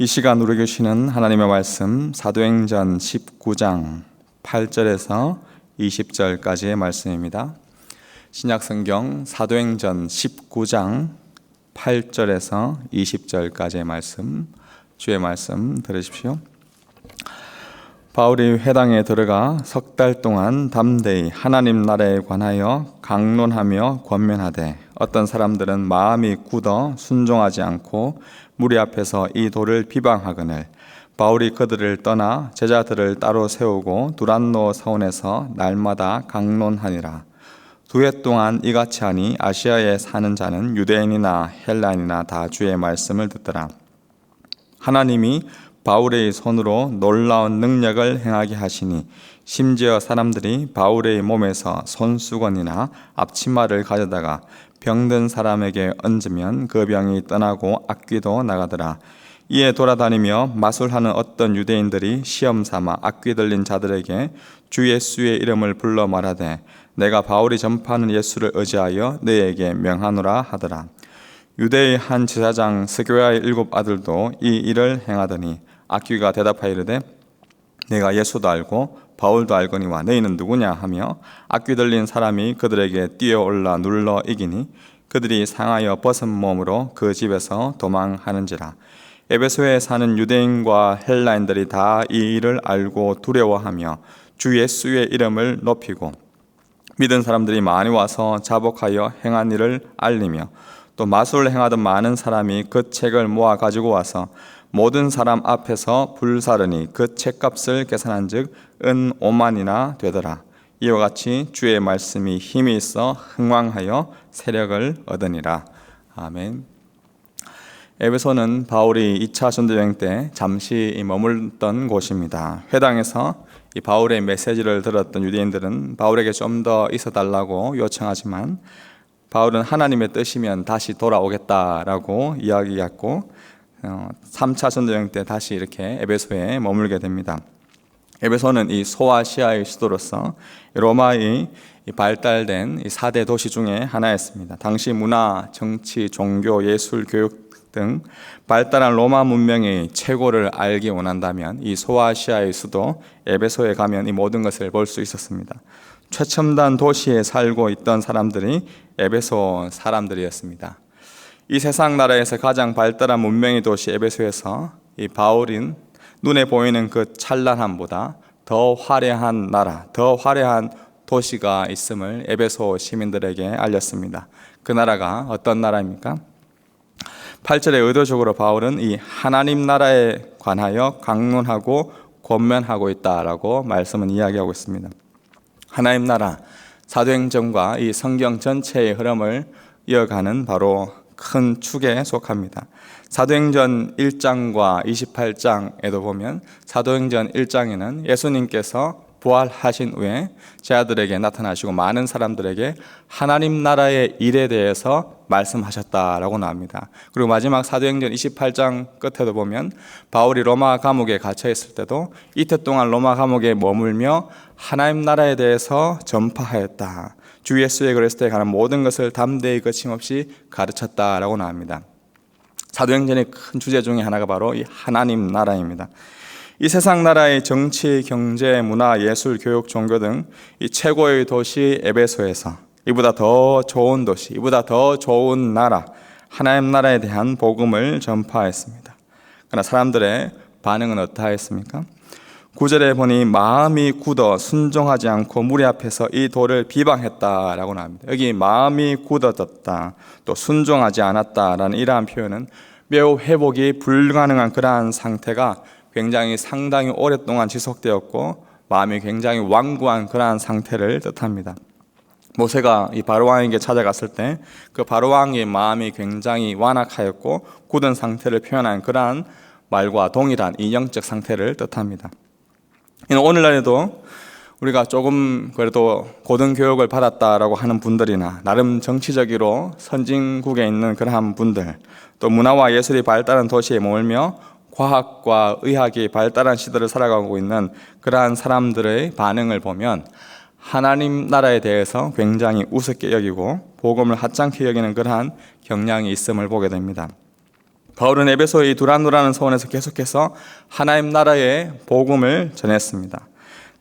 이 시간 우리 교시는 하나님의 말씀 사도행전 19장 8절에서 20절까지의 말씀입니다. 신약성경 사도행전 19장 8절에서 20절까지의 말씀, 주의 말씀 들으십시오. 바울이 회당에 들어가 석 달 동안 담대히 하나님 나라에 관하여 강론하며 권면하되 어떤 사람들은 마음이 굳어 순종하지 않고 무리 앞에서 이 도를 비방하거늘 바울이 그들을 떠나 제자들을 따로 세우고 두란노 사원에서 날마다 강론하니라. 2해 동안 이같이 하니 아시아에 사는 자는 유대인이나 헬라인이나 다 주의 말씀을 듣더라. 하나님이 바울의 손으로 놀라운 능력을 행하게 하시니 심지어 사람들이 바울의 몸에서 손수건이나 앞치마를 가져다가 병든 사람에게 얹으면 그 병이 떠나고 악귀도 나가더라. 이에 돌아다니며 마술하는 어떤 유대인들이 시험 삼아 악귀 들린 자들에게 주 예수의 이름을 불러 말하되 내가 바울이 전파하는 예수를 의지하여 너희에게 명하노라 하더라. 유대의 한 제사장 스교야의 7 아들도 이 일을 행하더니 악귀가 대답하이르되 내가 예수도 알고 바울도 알거니와 너희는 누구냐 하며 악귀 들린 사람이 그들에게 뛰어올라 눌러 이기니 그들이 상하여 벗은 몸으로 그 집에서 도망하는지라. 에베소에 사는 유대인과 헬라인들이 다 이 일을 알고 두려워하며 주 예수의 이름을 높이고 믿은 사람들이 많이 와서 자복하여 행한 일을 알리며 또 마술을 행하던 많은 사람이 그 책을 모아 가지고 와서 모든 사람 앞에서 불사르니 그 책값을 계산한 즉 은 5만이나 되더라. 이와 같이 주의 말씀이 힘이 있어 흥왕하여 세력을 얻으니라. 아멘. 에베소는 바울이 2차 전도여행 때 잠시 머물던 곳입니다. 회당에서 이 바울의 메시지를 들었던 유대인들은 바울에게 좀 더 있어달라고 요청하지만 바울은 하나님의 뜻이면 다시 돌아오겠다라고 이야기했고 3차 전도여행 때 다시 이렇게 에베소에 머물게 됩니다. 에베소는 이 소아시아의 수도로서 로마의 발달된 4대 도시 중에 하나였습니다. 당시 문화, 정치, 종교, 예술, 교육 등 발달한 로마 문명의 최고를 알기 원한다면 이 소아시아의 수도 에베소에 가면 이 모든 것을 볼 수 있었습니다. 최첨단 도시에 살고 있던 사람들이 에베소 사람들이었습니다. 이 세상 나라에서 가장 발달한 문명의 도시 에베소에서 이 바울인 눈에 보이는 그 찬란함보다 더 화려한 나라, 더 화려한 도시가 있음을 에베소 시민들에게 알렸습니다. 그 나라가 어떤 나라입니까? 8절에 의도적으로 바울은 이 하나님 나라에 관하여 강론하고 권면하고 있다라고 말씀은 이야기하고 있습니다. 하나님 나라, 사도행전과 이 성경 전체의 흐름을 이어가는 바로 큰 축에 속합니다. 사도행전 1장과 28장에도 보면 사도행전 1장에는 예수님께서 부활하신 후에 제자들에게 나타나시고 많은 사람들에게 하나님 나라의 일에 대해서 말씀하셨다라고 나옵니다. 그리고 마지막 사도행전 28장 끝에도 보면 바울이 로마 감옥에 갇혀 있을 때도 이틀 동안 로마 감옥에 머물며 하나님 나라에 대해서 전파하였다. 주 예수의 그리스도에 관한 모든 것을 담대히 거침없이 가르쳤다라고 나옵니다. 사도행전의 큰 주제 중에 하나가 바로 이 하나님 나라입니다. 이 세상 나라의 정치, 경제, 문화, 예술, 교육, 종교 등 이 최고의 도시 에베소에서 이보다 더 좋은 도시, 이보다 더 좋은 나라, 하나님 나라에 대한 복음을 전파했습니다. 그러나 사람들의 반응은 어떠하였습니까? 9절에 보니 마음이 굳어 순종하지 않고 무리 앞에서 이 도를 비방했다라고 나옵니다. 여기 마음이 굳어졌다, 또 순종하지 않았다라는 이러한 표현은 매우 회복이 불가능한 그러한 상태가 굉장히 상당히 오랫동안 지속되었고 마음이 굉장히 완고한 그러한 상태를 뜻합니다. 모세가 이 바로왕에게 찾아갔을 때 그 바로왕의 마음이 굉장히 완악하였고 굳은 상태를 표현한 그러한 말과 동일한 이 영적 상태를 뜻합니다. 오늘날에도 우리가 조금 그래도 고등교육을 받았다라고 하는 분들이나 나름 정치적으로 선진국에 있는 그러한 분들, 또 문화와 예술이 발달한 도시에 머물며 과학과 의학이 발달한 시대를 살아가고 있는 그러한 사람들의 반응을 보면 하나님 나라에 대해서 굉장히 우습게 여기고 복음을 하찮게 여기는 그러한 경향이 있음을 보게 됩니다. 바울은 에베소의 두란노라는 서원에서 계속해서 하나님 나라의 복음을 전했습니다.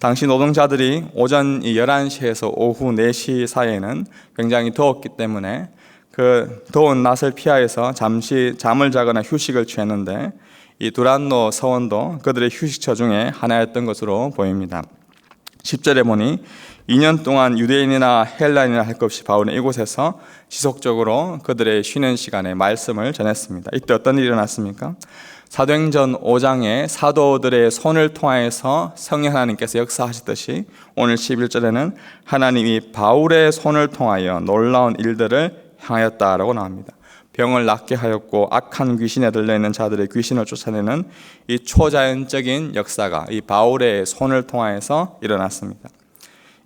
당시 노동자들이 오전 11시에서 오후 4시 사이에는 굉장히 더웠기 때문에 그 더운 낮을 피하여서 잠시 잠을 자거나 휴식을 취했는데, 이 두란노 서원도 그들의 휴식처 중에 하나였던 것으로 보입니다. 10절에 보니 2년 동안 유대인이나 헬라인이나 할 것 없이 바울은 이곳에서 지속적으로 그들의 쉬는 시간에 말씀을 전했습니다. 이때 어떤 일이 일어났습니까? 사도행전 5장에 사도들의 손을 통하여서 성령 하나님께서 역사하셨듯이 오늘 11절에는 하나님이 바울의 손을 통하여 놀라운 일들을 행하였다라고 나옵니다. 병을 낫게 하였고 악한 귀신에 들려있는 자들의 귀신을 쫓아내는 이 초자연적인 역사가 이 바울의 손을 통하여서 일어났습니다.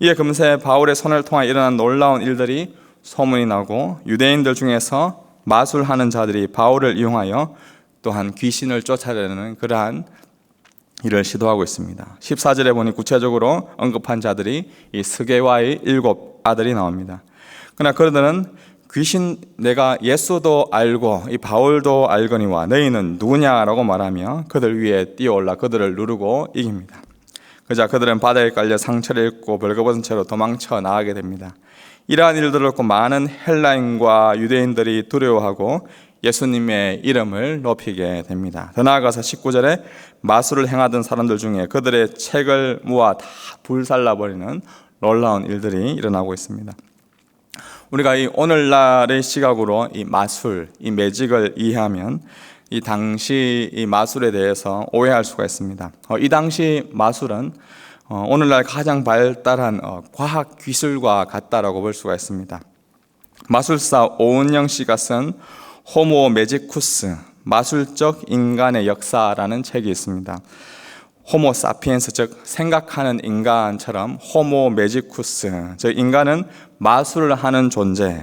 이에 금세 바울의 손을 통해 일어난 놀라운 일들이 소문이 나고 유대인들 중에서 마술하는 자들이 바울을 이용하여 또한 귀신을 쫓아내는 그러한 일을 시도하고 있습니다. 14절에 보니 구체적으로 언급한 자들이 이 스게와의 7 아들이 나옵니다. 그러나 그들은 귀신 내가 예수도 알고 이 바울도 알거니와 너희는 누구냐라고 말하며 그들 위에 뛰어올라 그들을 누르고 이깁니다. 그자 그들은 바다에 깔려 상처를 입고 벌거벗은 채로 도망쳐 나가게 됩니다. 이러한 일들을 듣고 많은 헬라인과 유대인들이 두려워하고 예수님의 이름을 높이게 됩니다. 더 나아가서 19절에 마술을 행하던 사람들 중에 그들의 책을 모아 다 불살라버리는 놀라운 일들이 일어나고 있습니다. 우리가 이 오늘날의 시각으로 이 마술, 이 매직을 이해하면 이 당시 이 마술에 대해서 오해할 수가 있습니다. 이 당시 마술은 오늘날 가장 발달한 과학 기술과 같다라고 볼 수가 있습니다. 마술사 오은영 씨가 쓴 호모 매지쿠스, 마술적 인간의 역사라는 책이 있습니다. 호모 사피엔스, 즉 생각하는 인간처럼 호모 매지쿠스, 즉 인간은 마술을 하는 존재.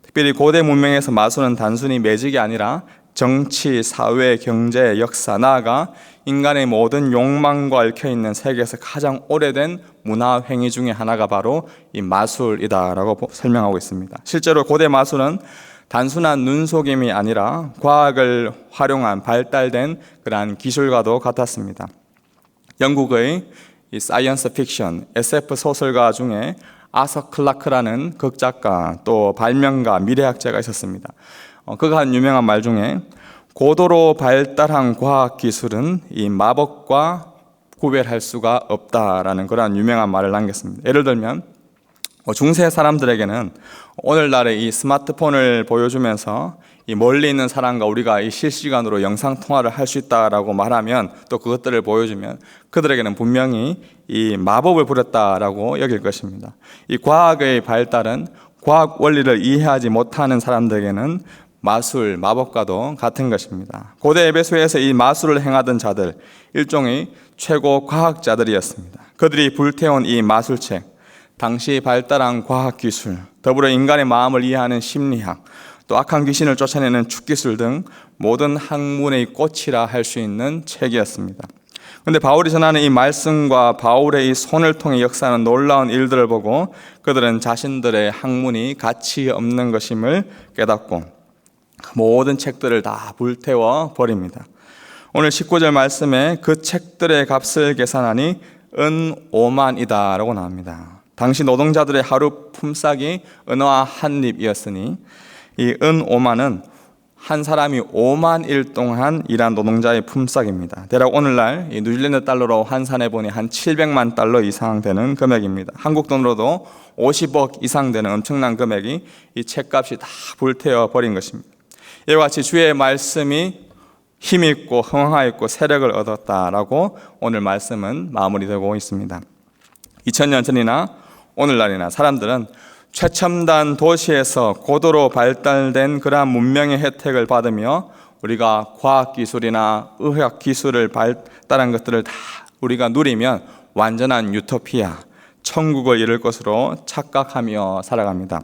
특별히 고대 문명에서 마술은 단순히 매직이 아니라 정치, 사회, 경제, 역사, 나아가 인간의 모든 욕망과 얽혀있는 세계에서 가장 오래된 문화 행위 중에 하나가 바로 이 마술이다라고 설명하고 있습니다. 실제로 고대 마술은 단순한 눈속임이 아니라 과학을 활용한 발달된 그러한 기술과도 같았습니다. 영국의 이 사이언스 픽션, SF 소설가 중에 아서 클라크라는 극작가 또 발명가, 미래학자가 있었습니다. 그가 한 유명한 말 중에 고도로 발달한 과학 기술은 이 마법과 구별할 수가 없다라는 그러한 유명한 말을 남겼습니다. 예를 들면 중세 사람들에게는 오늘날의 이 스마트폰을 보여주면서 이 멀리 있는 사람과 우리가 이 실시간으로 영상 통화를 할 수 있다라고 말하면, 또 그것들을 보여주면 그들에게는 분명히 이 마법을 부렸다라고 여길 것입니다. 이 과학의 발달은 과학 원리를 이해하지 못하는 사람들에게는 마술, 마법과도 같은 것입니다. 고대 에베소에서 이 마술을 행하던 자들, 일종의 최고 과학자들이었습니다. 그들이 불태운 이 마술책, 당시 발달한 과학기술, 더불어 인간의 마음을 이해하는 심리학, 또 악한 귀신을 쫓아내는 축기술 등 모든 학문의 꽃이라 할 수 있는 책이었습니다. 그런데 바울이 전하는 이 말씀과 바울의 이 손을 통해 역사하는 놀라운 일들을 보고 그들은 자신들의 학문이 가치 없는 것임을 깨닫고 모든 책들을 다 불태워 버립니다. 오늘 19절 말씀에 그 책들의 값을 계산하니 은 5만이다 라고 나옵니다. 당시 노동자들의 하루 품삯이 은화 한 립이었으니 이 은 5만은 한 사람이 5만 일 동안 일한 노동자의 품삯입니다. 대략 오늘날 이 뉴질랜드 달러로 환산해 보니 한 700만 달러 이상 되는 금액입니다. 한국 돈으로도 50억 이상 되는 엄청난 금액이 이 책값이 다 불태워 버린 것입니다. 이와 같이 주의 말씀이 힘있고 흥하였고 세력을 얻었다라고 오늘 말씀은 마무리되고 있습니다. 2000년 전이나 오늘날이나 사람들은 최첨단 도시에서 고도로 발달된 그러한 문명의 혜택을 받으며 우리가 과학기술이나 의학기술을 발달한 것들을 다 우리가 누리면 완전한 유토피아, 천국을 이룰 것으로 착각하며 살아갑니다.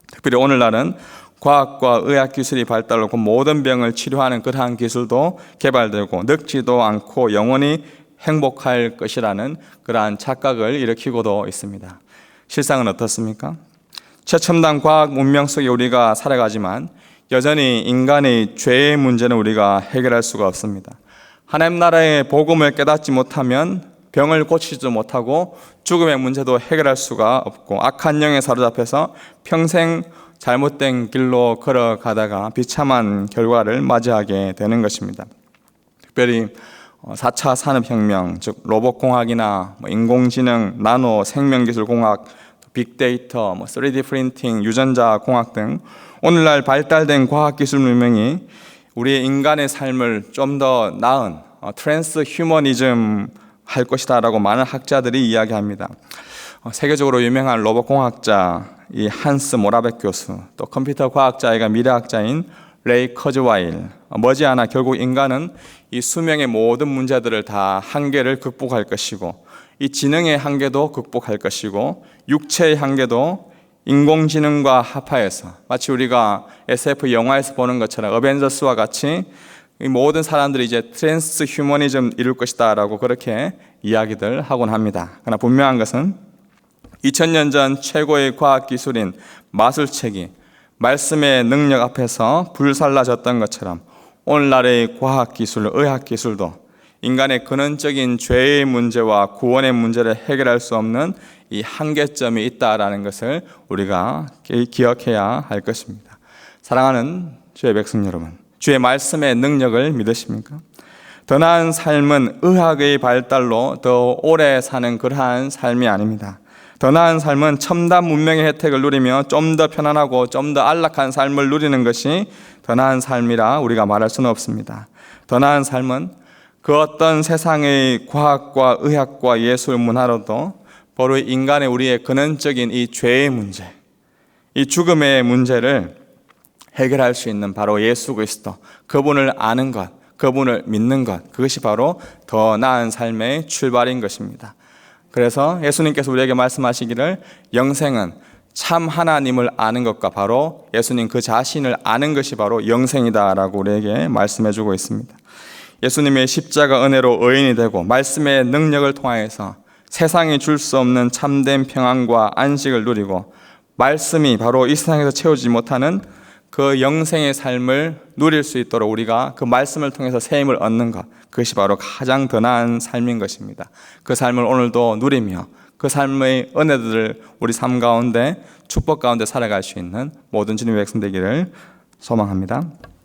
특별히 오늘날은 과학과 의학기술이 발달하고 모든 병을 치료하는 그러한 기술도 개발되고 늙지도 않고 영원히 행복할 것이라는 그러한 착각을 일으키고도 있습니다. 실상은 어떻습니까? 최첨단 과학 문명 속에 우리가 살아가지만 여전히 인간의 죄의 문제는 우리가 해결할 수가 없습니다. 하나님 나라의 복음을 깨닫지 못하면 병을 고치지도 못하고 죽음의 문제도 해결할 수가 없고 악한 영에 사로잡혀서 평생 잘못된 길로 걸어가다가 비참한 결과를 맞이하게 되는 것입니다. 특별히 4차 산업혁명, 즉 로봇공학이나 인공지능, 나노, 생명기술공학, 빅데이터, 3D 프린팅, 유전자 공학 등 오늘날 발달된 과학기술 문명이 우리의 인간의 삶을 좀 더 나은 트랜스 휴머니즘 할 것이다 라고 많은 학자들이 이야기합니다. 세계적으로 유명한 로봇공학자 이 한스 모라벡 교수, 또 컴퓨터 과학자이가 미래학자인 레이 커즈와일, 머지않아 결국 인간은 이 수명의 모든 문제들을 다 한계를 극복할 것이고 이 지능의 한계도 극복할 것이고 육체의 한계도 인공지능과 합하여서 마치 우리가 SF 영화에서 보는 것처럼 어벤져스와 같이 이 모든 사람들이 이제 트랜스 휴머니즘 이룰 것이다 라고 그렇게 이야기들 하곤 합니다. 그러나 분명한 것은 2000년 전 최고의 과학기술인 마술책이 말씀의 능력 앞에서 불살라졌던 것처럼 오늘날의 과학기술, 의학기술도 인간의 근원적인 죄의 문제와 구원의 문제를 해결할 수 없는 이 한계점이 있다라는 것을 우리가 기억해야 할 것입니다. 사랑하는 주의 백성 여러분, 주의 말씀의 능력을 믿으십니까? 더 나은 삶은 의학의 발달로 더 오래 사는 그러한 삶이 아닙니다. 더 나은 삶은 첨단 문명의 혜택을 누리며 좀 더 편안하고 좀 더 안락한 삶을 누리는 것이 더 나은 삶이라 우리가 말할 수는 없습니다. 더 나은 삶은 그 어떤 세상의 과학과 의학과 예술 문화로도 바로 인간의 우리의 근원적인 이 죄의 문제, 이 죽음의 문제를 해결할 수 있는 바로 예수 그리스도, 그분을 아는 것, 그분을 믿는 것, 그것이 바로 더 나은 삶의 출발인 것입니다. 그래서 예수님께서 우리에게 말씀하시기를 영생은 참 하나님을 아는 것과 바로 예수님 그 자신을 아는 것이 바로 영생이다라고 우리에게 말씀해주고 있습니다. 예수님의 십자가 은혜로 의인이 되고 말씀의 능력을 통하여서 세상이 줄 수 없는 참된 평안과 안식을 누리고 말씀이 바로 이 세상에서 채우지 못하는 그 영생의 삶을 누릴 수 있도록 우리가 그 말씀을 통해서 새 힘을 얻는 것, 그것이 바로 가장 더 나은 삶인 것입니다. 그 삶을 오늘도 누리며 그 삶의 은혜들을 우리 삶 가운데 축복 가운데 살아갈 수 있는 모든 주님의 백성 되기를 소망합니다.